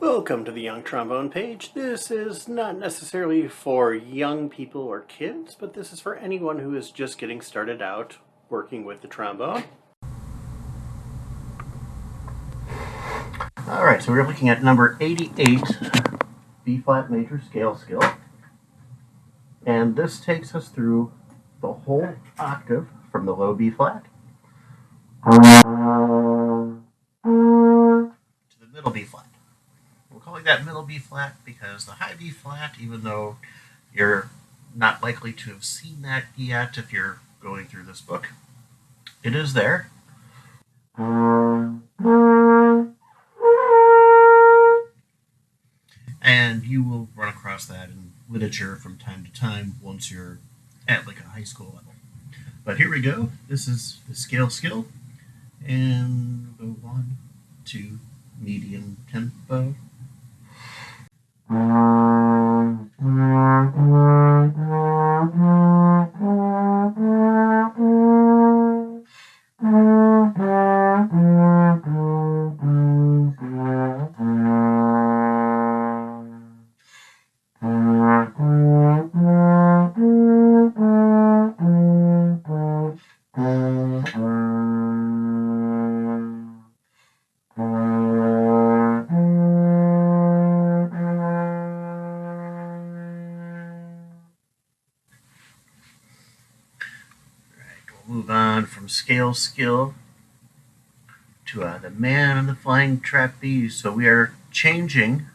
Welcome to the Young Trombone page. This is not necessarily for young people or kids, but this is for anyone who is just getting started out working with the trombone. Alright, so we're looking at number 88, B-flat major scale skill. And this takes us through the whole octave from the low B-flat to the middle B-flat. We're calling that middle B-flat because the high B-flat, even though you're not likely to have seen that yet if you're going through this book, it is there. And you will run across that in literature from time to time once you're at like a high school level. But here we go. This is the scale skill. And go 1, 2, medium tempo. Move on from scale skill to the man on the flying trapeze. So we are changing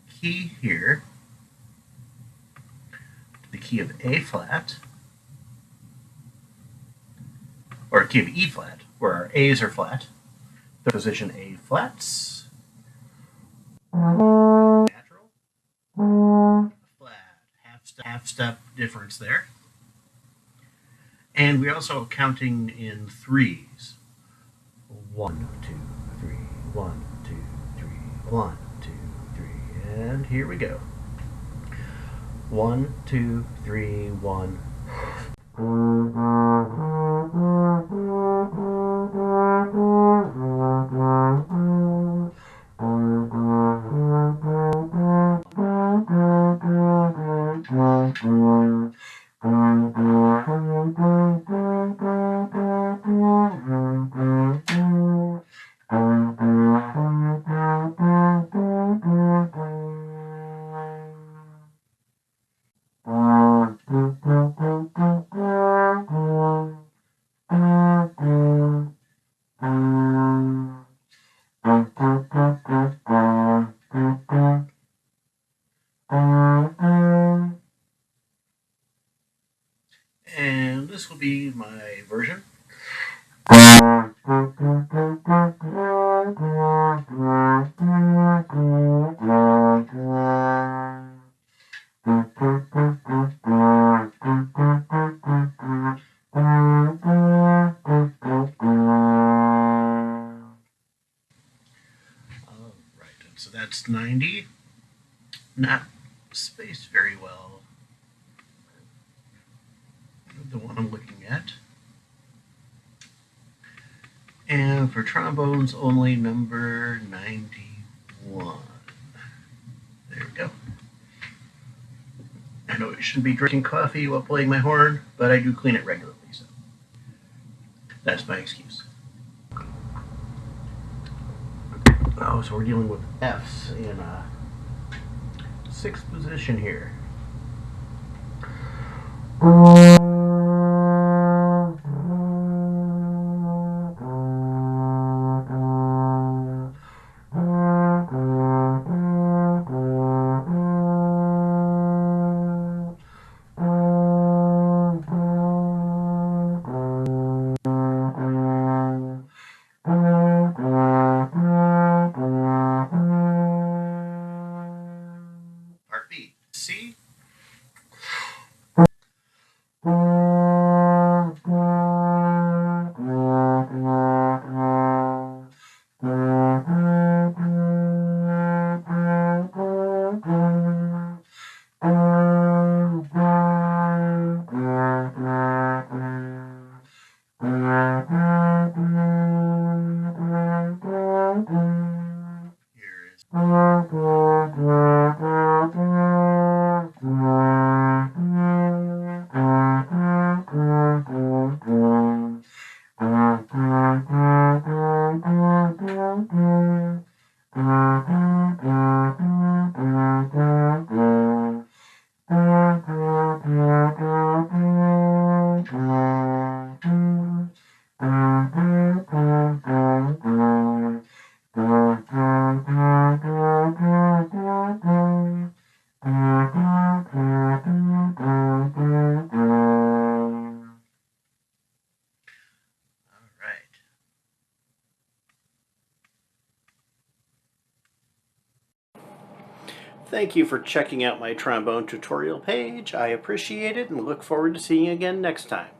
key here to the key of A flat, or key of E flat, where our A's are flat. The position A flats, natural, flat, half step difference there. And we're also counting in threes. 1, 2, 3, 1, 2, 3, 1, 2, 3. And here we go. 1, 2, 3, 1. And this will be my version. So that's 90. Not spaced very well. The one I'm looking at. And for trombones only, number 91. There we go. I know I shouldn't be drinking coffee while playing my horn, but I do clean it regularly, so that's my excuse. Oh, so we're dealing with F's in 6th position here. Part B. C. Thank you for checking out my trombone tutorial page. I appreciate it and look forward to seeing you again next time.